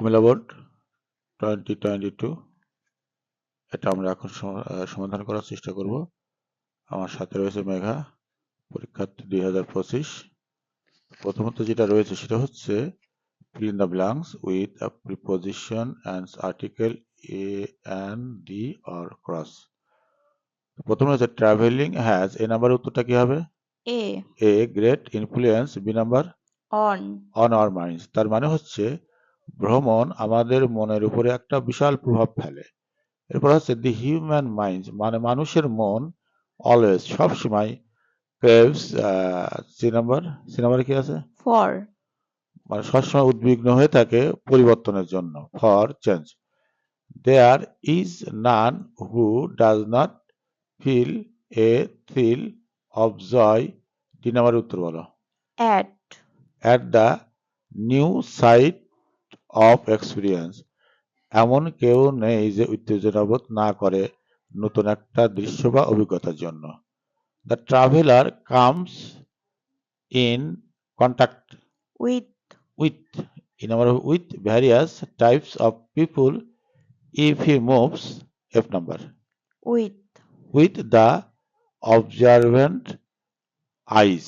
Comilla board 2022 এটা আমরা এখন সমাধান করার চেষ্টা করব। আমার সাথে রয়েছে মেঘা, পরীক্ষার্থী 2025। প্রথমত যেটা রয়েছে সেটা হচ্ছে fill in the blanks with a preposition and article a and the or cross। প্রথমে হচ্ছে traveling has a নাম্বার, উত্তরটা কি হবে? a great influence, b number on our minds। তার মানে হচ্ছে ভ্রমণ আমাদের মনের উপরে একটা বিশাল প্রভাব ফেলে। এরপর হচ্ছে দি হিউম্যান মাইন্ড, মানে মানুষের মন অলওয়েজ, সবসময় ক্রেভস, সি নাম্বার কি আছে? মানে সবসময় উদ্বিগ্ন হয়ে থাকে পরিবর্তনের জন্য, for change. There is none who does not feel a thrill of joy, D number উত্তর বলো। At the new sight of experience, এমন কেউ নেই যে উত্তেজনা বোধ না করে নতুন একটা দৃশ্য বা অভিজ্ঞতার জন্য। The traveller comes in contact with various types of people if he moves, F number, with the observant eyes,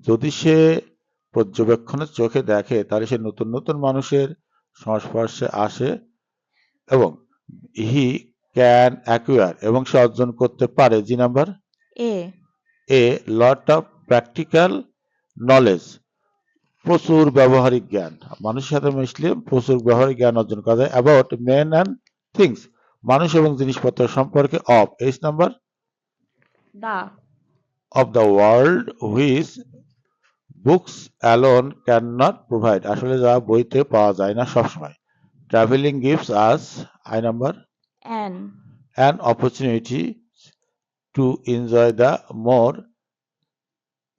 যদি সে পর্যবেক্ষণের চোখে দেখে তাহলে সে নতুন নতুন মানুষের সংস্পর্শে আসে, এবং হি ক্যান অ্যাকুয়ার, এবং সে অর্জন করতে পারে, G number, a lot of practical knowledge, প্রচুর ব্যবহারিক জ্ঞান, মানুষের সাথে মিশলে প্রচুর ব্যবহারিক জ্ঞান অর্জন করা যায়, অ্যাবাউট মেন অ্যান্ড থিংস, মানুষ এবং জিনিসপত্র সম্পর্কে, of, H number, of the world which books alone can not provide, আসলে যা বইতে পাওয়া যায় না সবসময়। Travelling gives us, I number, an opportunity to enjoy the more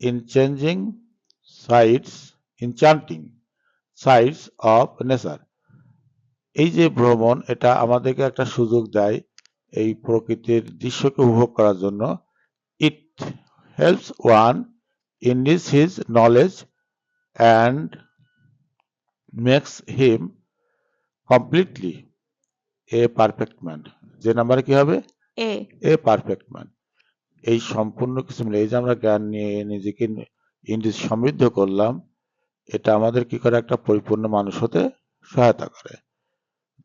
enchanting sights of nature। এই যে ভ্রমণ, এটা আমাদেরকে একটা সুযোগ দেয় এই প্রকৃতির দৃশ্যকে উপভোগ করার জন্য। It helps one increase his knowledge and makes him completely a perfect man, যে নাম্বারে কি হবে? A perfect man. এই সম্পূর্ণ কিছু মিলে এই যে আমরা জ্ঞান নিয়ে নিজেকে ইংরেজি সমৃদ্ধ করলাম, এটা আমাদের কি করে? একটা পরিপূর্ণ মানুষ হতে সহায়তা করে।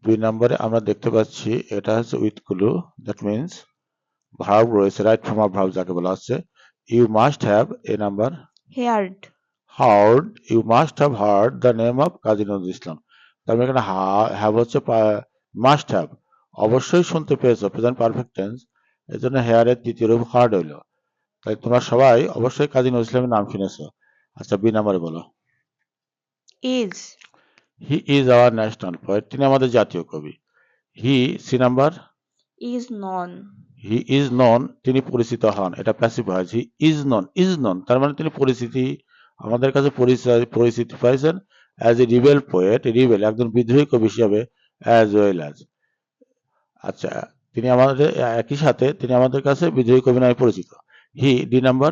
2 নম্বরে আমরা দেখতে পাচ্ছি এটা হচ্ছে with clue, that means verb রয়েছে, রাইট ফর্ম অফ ভার্ব যাকে বলা হচ্ছে। You must have, A number, heard, you must have heard the name of Kazi Nazrul Islam. তার মানে এখানে হ্যাভ হচ্ছে মাস্ট হ্যাভ, অবশ্যই শুনতে পেয়েছো, প্রেজেন্ট পারফেক্ট টেন্স, এই জন্য হেয়ারের তৃতীয় রূপ হার্ড হইল। তাই তোমরা সবাই অবশ্যই কাজী নজরুল ইসলামের নাম শুনেছো। আচ্ছা, বি নাম্বারে বলো। He is our national poet, তিনি আমাদের জাতীয় কবি। হি, সি নাম্বার, হি ইজ নন, তিনি পরিচিত হন, এটা প্যাসিভ ভয়েস। হি ইজ নন তার মানে তিনি পরিচিতি, আমাদের কাছে পরিচিতি পাইছেন as a rebel poet, rebel একজন বিদ্রোহী কবি হিসাবে, অ্যাজ ওয়েল অ্যাজ। আচ্ছা, তিনি আমাদের একই সাথে তিনি আমাদের কাছে বিদ্রোহী কবি নামে পরিচিত। He, D number,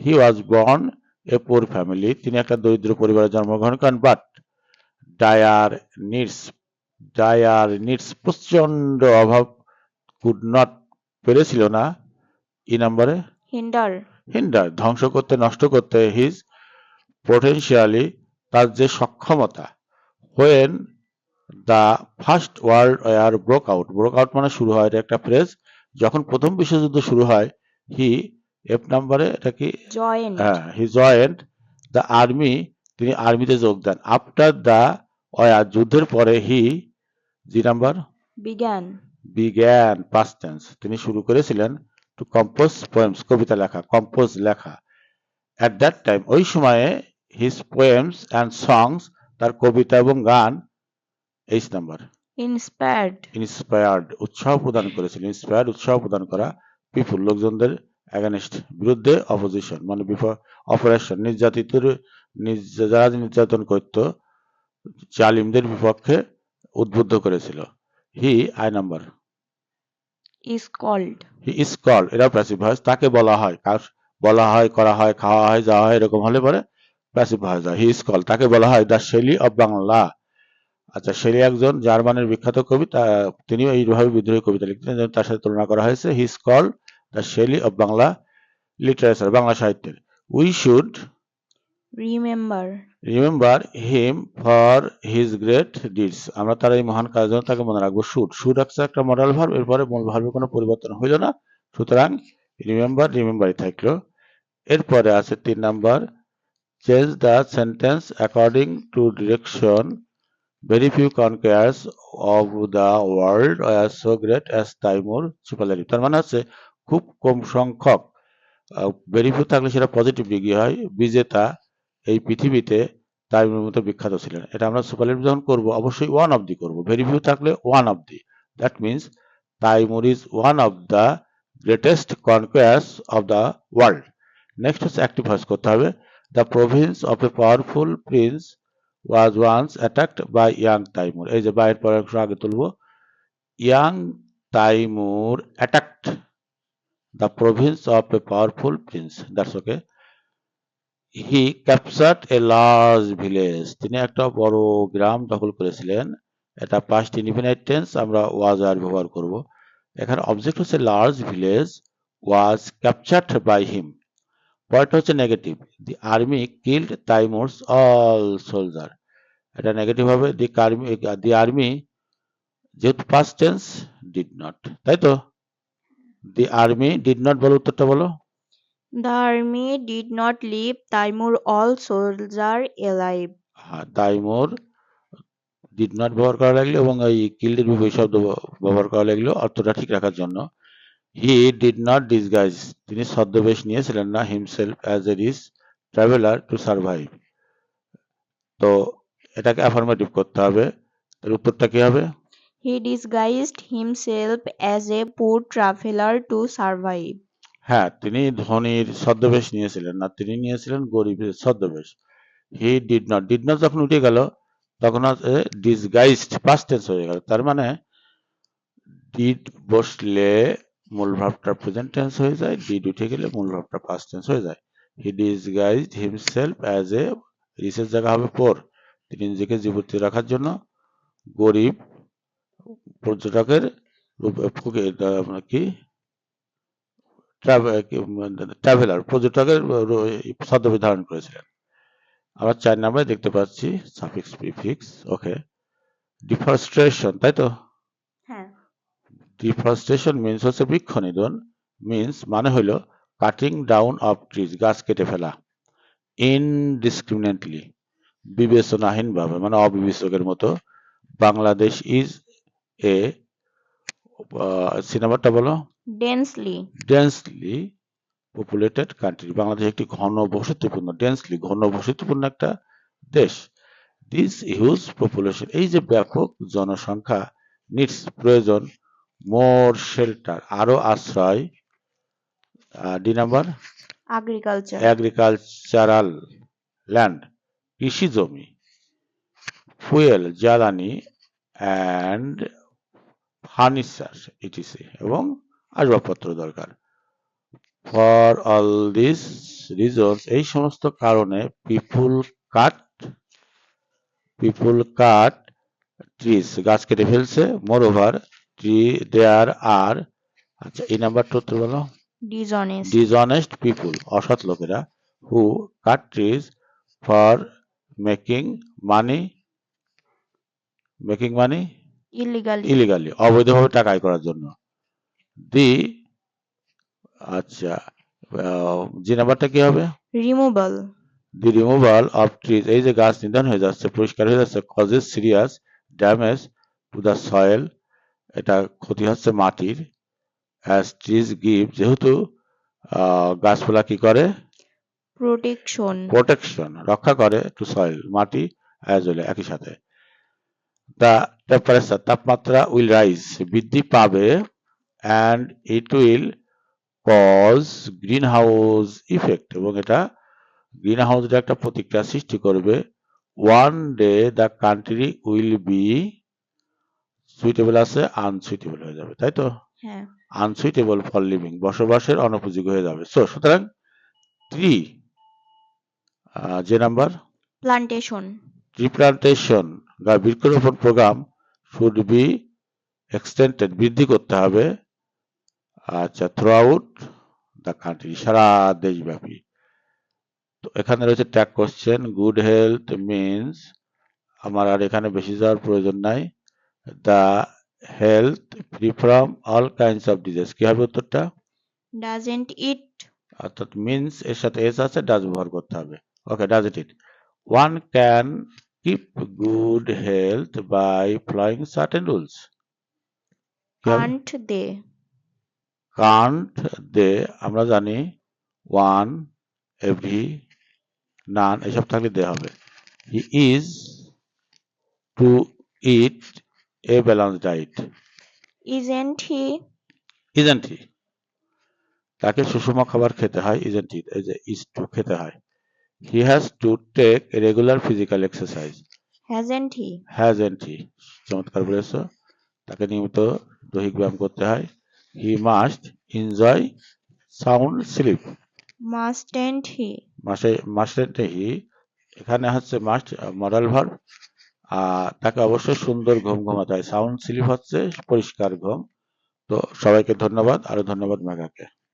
he was born a poor family, তিনি একটা দরিদ্র পরিবারে জন্মগ্রহণ করেন। বাট ডায়ার নিডস, প্রচন্ড অভাব, কুড নট, পেরেছিল না, ই নাম্বারে, হিন্ডার, ধ্বংস করতে, নষ্ট করতে, হিজ পোটেনশিয়ালি, তার যে সক্ষমতা। When the First World War broke out মানে শুরু হয়, এটা একটা ফ্রেজ। যখন প্রথম বিশ্বযুদ্ধ শুরু হয়, হি, এফ নাম্বারে, এটা কি? হ্যাঁ, হি জয়েন্ট দ্য আর্মি, তিনি আর্মিতে যোগ দেন। আফটার দ্য ওয়ার, যুদ্ধের পরে, হি, জি নাম্বার, বিজ্ঞান, পাস্ট টেন্স, তিনি শুরু করেছিলেন টু কম্পোজ পোয়েমস, কবিতা লেখা, কম্পোজ লেখা। অ্যাট দ্যাট টাইম, ওই সময়ে, হিজ পোয়েমস অ্যান্ড সংস, তার কবিতা এবং গান, এইচ নাম্বার, ইন্সপায়ার্ড, উৎসাহ প্রদান করেছিল। ইন্সপায়ার্ড, উৎসাহ প্রদান করা, পিপুল, লোকজনদের, অ্যাগেনস্ট, বিরুদ্ধে, অপোজিশন মানে অপারেশন, যারা নির্যাতন করত, জালিমদের বিপক্ষে উদ্বুদ্ধ করেছিল। He, I number, he is called, এটা প্যাসিভ ভয়েস, তাকে বলা হয়, বলা হয়, করা হয়, খাওয়া হয়, যাওয়া হয়, এরকম হলে পরে প্যাসিভ ভয়েস হয়। হি ইজ কল্ড, তাকে বলা হয় দ্য শেলি অফ বাংলা। আচ্ছা, শেলি একজন জার্মানের বিখ্যাত কবি, তিনিও এইভাবে বিদ্রোহী কবিতা লিখতেন, তার সাথে তুলনা করা হয়েছে। He is called the Shelley of Bangla literature, Bangla সাহিত্যের। We should remember him for his great deeds, আমরা তার এই মহান কাজের জন্য তাকে মনে রাখবো। শুড, শুড একটা মডাল ভার্ব, এরপরে মূল ভার্বের কোনো পরিবর্তন হইল না, সুতরাং রিমেম্বারই থাকলো। এরপরে আছে 3 number, change the sentence according to direction, very few conquerors of the world are so great as Timur superlative. তার মানে হচ্ছে খুব কম সংখ্যক, ভেরি ফিউ থাকলে সেটা পজিটিভ ডিগ্রি হয়, বিজেতা এই পৃথিবীতে তাইমুরের মতো বিখ্যাত ছিলেন। এটা আমরা সুপারলেটিভ যখন করব অবশ্যই ওয়ান অফ দি করব, ভেরি ফিউ থাকলে one of the, that means Timur is one of the greatest conquerors of the world. Next হচ্ছে অ্যাক্টিভ ভয়েস করতে হবে। The province of a powerful prince was once attacked by young Timur, এই যে বাইরের পরের অংশ আগে তুলব। Young Timur attacked the province of a powerful prince, that's okay. He captured a large village, তিনি একটা বড় গ্রাম দখল করেছিলেন। এটা past indefinite tense, আমরা was আর ব্যবহার করব। এখানে অবজেক্ট হচ্ছে large village was captured by him, point হচ্ছে negative. The army killed Timur's all soldier, এটা নেগেটিভ হবে। দি আর্মি যেহেতু past tense did not, তাই তো। দি আর্মি ডিড নট বলো, উত্তরটা বলো। The army did not leave Taimur all soldiers alive. হ্যাঁ, তাইমুর ডিড নট ব্যবহার করা লাগলো এবং এই কিল্ডের বিপরীত শব্দ ব্যবহার করা লাগলো অর্থটা ঠিক রাখার জন্য। হি ডিড নট ডিসগাইজ, তিনি ছদ্মবেশ নিয়েছিলেন না, himself as a rich traveller to survive. তো এটাকে অ্যাফার্মেটিভ করতে হবে, তার উত্তরটা কি হবে? He disguised himself as a poor traveler to survive. হ্যাঁ, তিনি ধনীর ছদ্মবেশ নিয়েছিলেন না, তিনি নিয়েছিলেন গরিবের ছদ্মবেশ। হি ডিড নট যখন উঠে গেল তখন হচ্ছে ডিসগাইজড পাস্ট টেন্স হয়ে গেল, তার মানে ডিড বসলে মূল ভার্বটা প্রেজেন্ট টেন্স হয়ে যায়, ডিড উঠে গেলে মূল ভার্বটা পাস্ট টেন্স হয়ে যায়। হি ডিসগাইজড হিমসেলফ অ্যাজ এ, রিসের জায়গা হবে পোর, তিনি নিজেকে জীবিত রাখার জন্য গরিব পর্যটকের কি ট্রাভেলার পর্যটকের ছদ্মবেশ ধারণ করেছিলেন। আবার 4 নম্বরে দেখতে পাচ্ছি সাফিক্স প্রিফিক্স, ওকে। ডিফরেস্টেশন, তাই তো। হ্যাঁ। ডিফরেস্টেশন মিন্স হচ্ছে বৃক্ষ নিধন, মিন্স মানে হইল কাটিং ডাউন অফ ট্রিজ, গাছ কেটে ফেলা। ইনডিসক্রিমিনেটলি, বিবেচনাহীনভাবে, মানে অবিবেচকের মতো। বাংলাদেশ ইজ এ, সিনেমাটা বলো। ডেন্সলি পপুলেটেড কান্ট্রি, বাংলাদেশ একটি ঘন বসতিপূর্ণ একটা দেশ। দিস হিউজ পপুলেশন, এই যে ব্যাপক জনসংখ্যা, নিডস প্রয়োজন, মোর শেল্টার আরো আশ্রয়, ডি নাম্বার এগ্রিকালচারাল ল্যান্ড কৃষি জমি, ফুয়েল জ্বালানি, অ্যান্ড ফার্নিচার ইটিসি এবং আসবাবপত্র দরকার। ফর অল দিস রিজনস, এই সমস্ত কারণে পিপুল কাট ট্রিজ, গাছ কেটে ফেলছে। মোর ওভার দেয়ার আর, আচ্ছা এই নাম্বারটা উত্তর বলো। ডিসঅনেস্ট পিপুল, অসৎ লোকেরা, who cut trees for making money illegally, অবৈধভাবে টাকা আয় করার জন্য। দি, আচ্ছা জি নাম্বারটা কি হবে? দি রিমুভাল অফ ট্রিজ, এই যে গাছ নিধন হয়ে যাচ্ছে, পরিষ্কার হয়ে যাচ্ছে, causes serious damage to the soil, এটা ক্ষতি হচ্ছে মাটির। অ্যাজ ট্রিজ গিভ, যেহেতু গাছপালা কি করে? প্রোটেকশন, রক্ষা করে, টু সয়েল মাটি, অ্যাজ ওয়েল একই সাথে। দ্য টেম্পারেচার, তাপমাত্রা, উইল রাইজ বৃদ্ধি পাবে, and it will cause greenhouse effect, এবং এটা গ্রিন হাউসের একটা প্রতিক্রিয়া সৃষ্টি করবে। One day the country will be suitable আছে আনসুইটেবল হয়ে যাবে, তাই তো। আনসুইটেবল ফর লিভিং, বসবাসের অনুপযোগী হয়ে যাবে। সুতরাং ট্রি যে নাম্বার Plantation. tree plantation বৃক্ষরোপণ প্রোগ্রাম should be extended বৃদ্ধি করতে হবে আচ্ছা throughout the country সারা দেশব্যাপী। তো এখানে রয়েছে tag question good health means আমার আর এখানে বেশি যাওয়ার প্রয়োজন নাই the health free from all kinds of disease কি হবে উত্তরটা Doesn't it? অর্থাৎ মিনস এর সাথে এস আছে ডাজ ব্যবহার করতে হবে okay does it one can keep good health by following certain rules Can't they? Can't they আমরা জানি ওয়ান এভরি নান এসব থাকলে দে হবে he is to eat a balance diet Isn't he? Isn't he তাকে সুষম খাবার খেতে হয় ইজেন্ট হি এই যে ইজ টু খেতে হয় he has to take regular physical exercise Hasn't he? Hasn't he চমৎকার বলেছ তাকে নিয়মিত দৈহিক ব্যায়াম করতে হয় he must enjoy sound sleep Mustn't he? Mustn't he এখানে হচ্ছে মাস্ট মডাল ভার্ব তাকে অবশ্যই সুন্দর ঘুম ঘুমাতে হয় সাউন্ড স্লিপ হচ্ছে পরিষ্কার ঘুম তো সবাইকে ধন্যবাদ আরো ধন্যবাদ মেঘাকে